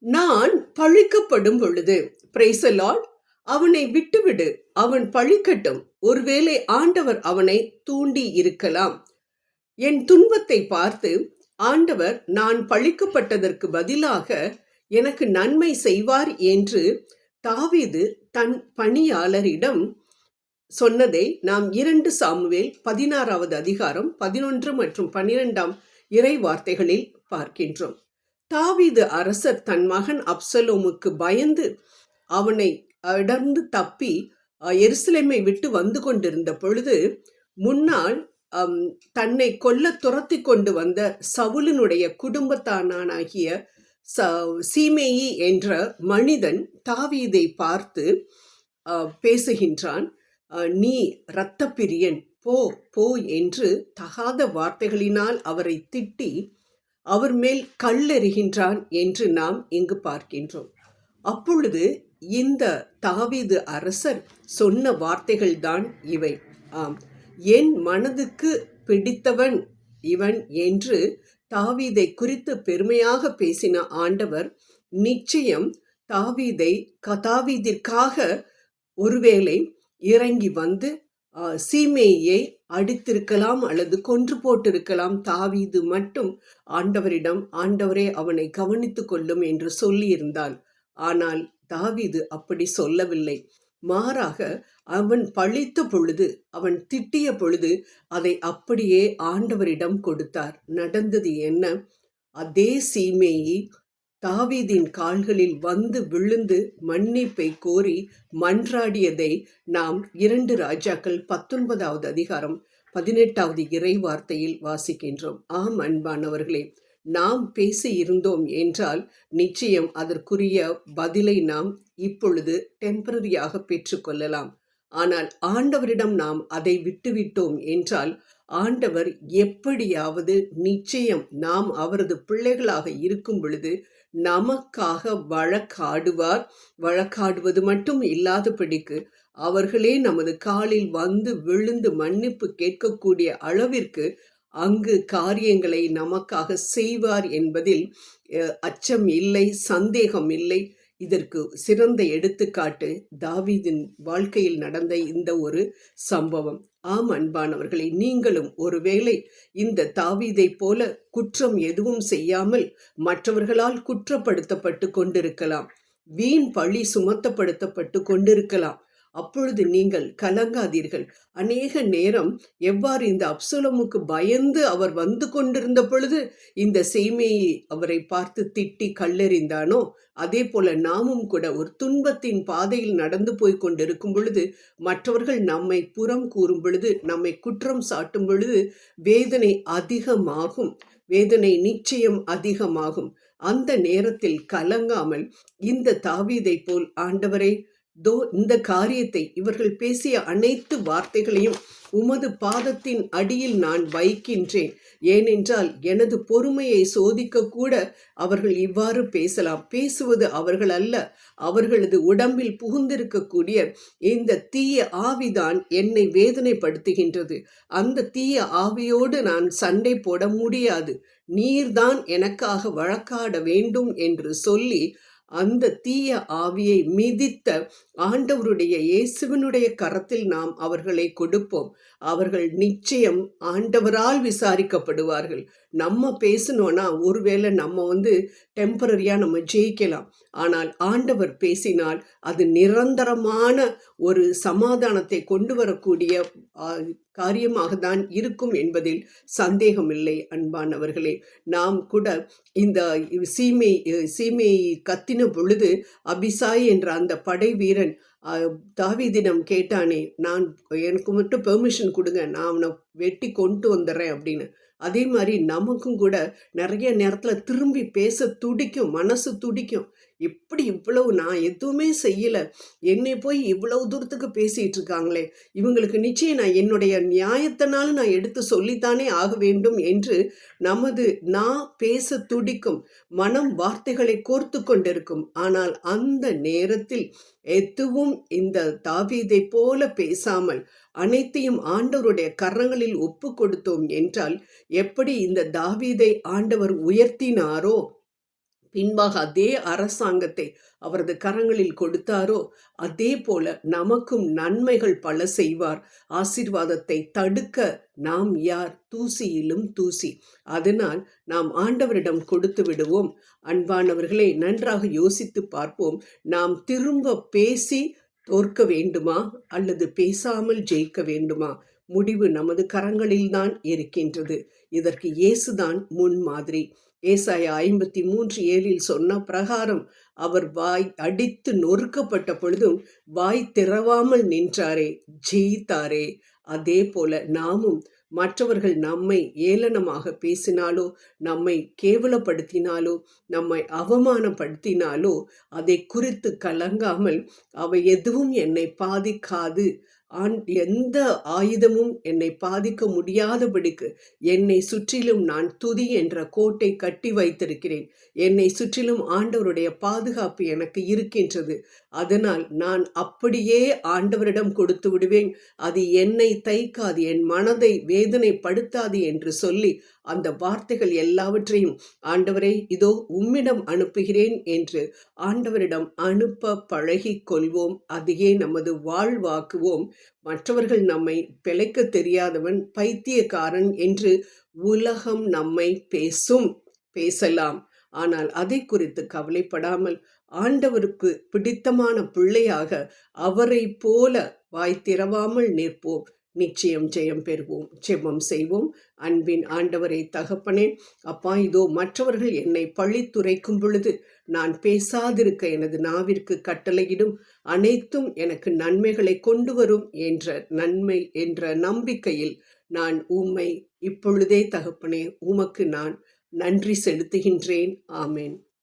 நான் பழிக்கப்படும் பொழுது, praise the Lord, அவனை விட்டுவிடு, அவன் பழிக்கட்டும். ஒருவேளை ஆண்டவர் அவனை தூண்டி இருக்கலாம். என் துன்பத்தை பார்த்து ஆண்டவர் நான் பழிக்கப்பட்டதற்கு பதிலாக எனக்கு நன்மை செய்வார் என்று தாவீது தன் பணியாளரிடம் சொன்னதை நாம் 2 சாமுவேல் 16வது அதிகாரம் 11 மற்றும் 12ஆம் இறை வார்த்தைகளில் பார்க்கின்றோம். தாவீது அரசர் தன் மகன் அப்சலோமுக்கு பயந்து அவனை அடர்ந்து தப்பி எருசலேமை விட்டு வந்து கொண்டிருந்த பொழுது, முன்னால் தன்னை கொல்ல துரத்தி கொண்டு வந்த சவுலினுடைய குடும்பத்தானாகிய சீமேயி என்ற மனிதன் தாவீதை பார்த்து பேசுகின்றான். நீ இரத்த பிரியன், போ போ என்று தகாத வார்த்தைகளினால் அவரை திட்டி அவர் மேல் கல்லெறிகின்றான் என்று நாம் இங்கு பார்க்கின்றோம். அப்பொழுது இந்த தாவீது அரசர் சொன்ன வார்த்தைகள் தான் இவை. என் மனதுக்கு பிடித்தவன் இவன் என்று தாவீதை குறித்து பெருமையாக பேசின ஆண்டவர் நிச்சயம் தாவீதிற்காக ஒருவேளை இறங்கி வந்து சீமேயை அடித்திருக்கலாம் அல்லது கொன்று போட்டிருக்கலாம். தாவீது மட்டும் ஆண்டவரிடம், ஆண்டவரே அவனை கவனித்து கொள்ளும் என்று சொல்லியிருந்தால், ஆனால் தாவீது அப்படி சொல்லவில்லை. மாறாக அவன் பழித்த பொழுது, அவன் திட்டிய பொழுது அதை அப்படியே ஆண்டவரிடம் கொடுத்தார். நடந்தது என்ன? அதே சீமேயி தாவீதின் கால்களில் வந்து விழுந்து மன்னிப்பை கோரி மன்றாடியதை நாம் 2 ராஜாக்கள் 19வது அதிகாரம் 18வது இறை வார்த்தையில் வாசிக்கின்றோம். ஆம் அன்பானவர்களே, நாம் பேசி இருந்தோம் என்றால் நிச்சயம் அதற்குரிய பதிலை நாம் இப்பொழுது டெம்பரரியாக பெற்றுக்கொள்ளலாம். ஆனால் ஆண்டவரிடம் நாம் அதை விட்டுவிட்டோம் என்றால் ஆண்டவர் எப்படியாவது நிச்சயம் நாம் அவரது பிள்ளைகளாக இருக்கும் பொழுது நமக்காக வழக்காடுவார். வழக்காடுவது மட்டும் இல்லாதபடிக்கு அவர்களே நமது காலில் வந்து விழுந்து மன்னிப்பு கேட்கக்கூடிய அளவிற்கு அங்கு காரியங்களை நமக்காக செய்வார் என்பதில் அச்சம் இல்லை, சந்தேகம் இல்லை. இதற்கு சிறந்த எடுத்துக்காட்டு தாவீதின் வாழ்க்கையில் நடந்த இந்த ஒரு சம்பவம். ஆம் அன்பானவர்களை, நீங்களும் ஒருவேளை இந்த தாவீதை போல குற்றம் எதுவும் செய்யாமல் மற்றவர்களால் குற்றப்படுத்தப்பட்டு கொண்டிருக்கலாம், வீண் பழி சுமத்தப்படுத்தப்பட்டு கொண்டிருக்கலாம். அப்பொழுது நீங்கள் கலங்காதீர்கள். அநேக நேரம் எவ்வாறு இந்த அப்சலோமுக்கு பயந்து அவர் வந்து கொண்டிருந்த பொழுது இந்த சீமேயி அவரை பார்த்து திட்டி கல்லெறிந்தானோ, அதே போல நாமும் கூட ஒரு துன்பத்தின் பாதையில் நடந்து போய் கொண்டிருக்கும் பொழுது, மற்றவர்கள் நம்மை புறம் கூறும் பொழுது, நம்மை குற்றம் சாட்டும் பொழுது வேதனை அதிகமாகும். வேதனை நிச்சயம் அதிகமாகும். அந்த நேரத்தில் கலங்காமல் இந்த தாவீதை போல், ஆண்டவரே, இந்த காரியத்தை, இவர்கள் பேசிய அனைத்து வார்த்தைகளையும் உமது பாதத்தின் அடியில் நான் வைக்கின்றேன். ஏனென்றால் எனது பொறுமையை சோதிக்க கூட அவர்கள் இவ்வாறு பேசலாம். பேசுவது அவர்கள் அல்ல, அவர்களது உடம்பில் புகுந்திருக்கக்கூடிய இந்த தீய ஆவிதான் என்னை வேதனைப்படுத்துகின்றது. அந்த தீய ஆவியோடு நான் சண்டை போட முடியாது. நீர்தான் எனக்காக வழக்காட வேண்டும் என்று சொல்லி அந்த தீய ஆவியை மிதித்த ஆண்டவருடைய இயேசுவினுடைய கரத்தில் நாம் அவர்களை கொடுப்போம். அவர்கள் நிச்சயம் ஆண்டவரால் விசாரிக்கப்படுவார்கள். நம்ம பேசணும்னா ஒருவேளை நம்ம டெம்பரரியா நம்ம ஜெயிக்கலாம். ஆனால் ஆண்டவர் பேசினால் அது நிரந்தரமான ஒரு சமாதானத்தை கொண்டு வரக்கூடிய காரியமாக தான் இருக்கும் என்பதில் சந்தேகமில்லை. அன்பானவர்களே, நாம் கூட இந்த சீமை கத்தின பொழுது அபிசாய் என்ற அந்த படை வீரன் தாவீதிடம் கேட்டானே, எனக்கு மட்டும் பெர்மிஷன் கொடுங்க, நான் அவனை வெட்டி கொண்டு வந்துடுறேன் அப்படின்னு. அதே மாதிரி நமக்கும் கூட நிறைய நேரத்தில் திரும்பி பேச துடிக்கும், மனசு துடிக்கும். எப்படி இவ்வளவு, நான் எதுவுமே செய்யலை, என்னை போய் இவ்வளவு தூரத்துக்கு பேசிகிட்டு இருக்காங்களே, இவங்களுக்கு நிச்சயம் நான் என்னுடைய நியாயத்தினாலும் நான் எடுத்து சொல்லித்தானே ஆக வேண்டும் என்று நான் பேச துடிக்கும், மனம் வார்த்தைகளை கோர்த்து கொண்டிருக்கும். ஆனால் அந்த நேரத்தில் எதுவும் இந்த தாவீதை போல பேசாமல் அனைத்தையும் ஆண்டவருடைய கரங்களில் ஒப்பு கொடுத்தோம் என்றால், எப்படி இந்த தாவீதை ஆண்டவர் உயர்த்தினாரோ, பின்பாக அதே அரசாங்கத்தை அவரது கரங்களில் கொடுத்தாரோ அதே போல நமக்கும் நன்மைகள் பல செய்வார். ஆசீர்வாதத்தை தடுக்க நாம் யார்? தூசியிலும் தூசி. அதனால் நாம் ஆண்டவரிடம் கொடுத்து விடுவோம். அன்பானவர்களே, நன்றாக யோசித்து பார்ப்போம். நாம் திரும்ப பேசி தோற்க வேண்டுமா அல்லது பேசாமல் ஜெயிக்க வேண்டுமா? முடிவு நமது கரங்களில்தான் இருக்கின்றது. இதற்கு இயேசுதான் முன்மாதிரி. ஏசாயா 53:7 சொன்ன பிரகாரம் அவர் வாய் அடித்து நொறுக்கப்பட்ட பொழுதும் வாய் திறவாமல் நின்றாரே, ஜெயித்தாரே. அதே போல நாமும் மற்றவர்கள் நம்மை ஏளனமாக பேசினாலோ, நம்மை கேவலப்படுத்தினாலோ, நம்மை அவமானப்படுத்தினாலோ அதை குறித்து கலங்காமல் அவை எதுவும் என்னை பாதிக்காது, எந்த ஆயுதமும் என்னை பாதிக்க முடியாதபடிக்கு என்னை சுற்றிலும் நான் துதி என்ற கோட்டை கட்டி வைத்திருக்கிறேன். என்னை சுற்றிலும் ஆண்டவருடைய பாதுகாப்பு எனக்கு இருக்கின்றது. அதனால் நான் அப்படியே ஆண்டவரிடம் கொடுத்து விடுவேன். அது என்னை தைக்காது, என் மனதை வேதனைப்படுத்தாது என்று சொல்லி அந்த வார்த்தைகள் எல்லாவற்றையும் ஆண்டவரே இதோ உம்மிடம் அனுப்புகிறேன் என்று ஆண்டவரிடம் அனுப்ப பழகி கொள்வோம். அதையே நமது வாழ்வாக்குவோம். மற்றவர்கள் நம்மை பிழைக்க தெரியாதவன், பைத்தியக்காரன் என்று உலகம் நம்மை பேசலாம். ஆனால் அதை குறித்து கவலைப்படாமல் ஆண்டவருக்கு பிடித்தமான பிள்ளையாக அவரை போல வாய் திறவாமல் நிற்போம். நிச்சயம் ஜெயம் பெறுவோம். ஜெபம் செய்வோம். அன்பின் ஆண்டவரை தகப்பனே, அப்பா இதோ மற்றவர்கள் என்னை பழித்துரைக்கும் பொழுது நான் பேசாதிருக்க எனது நாவிற்கு கட்டளையிடும். அனைத்தும் எனக்கு நன்மைகளை கொண்டு வரும் என்ற நம்பிக்கையில் நான் உம்மை இப்பொழுதே தகப்பனே உமக்கு நான் நன்றி செலுத்துகின்றேன். ஆமேன்.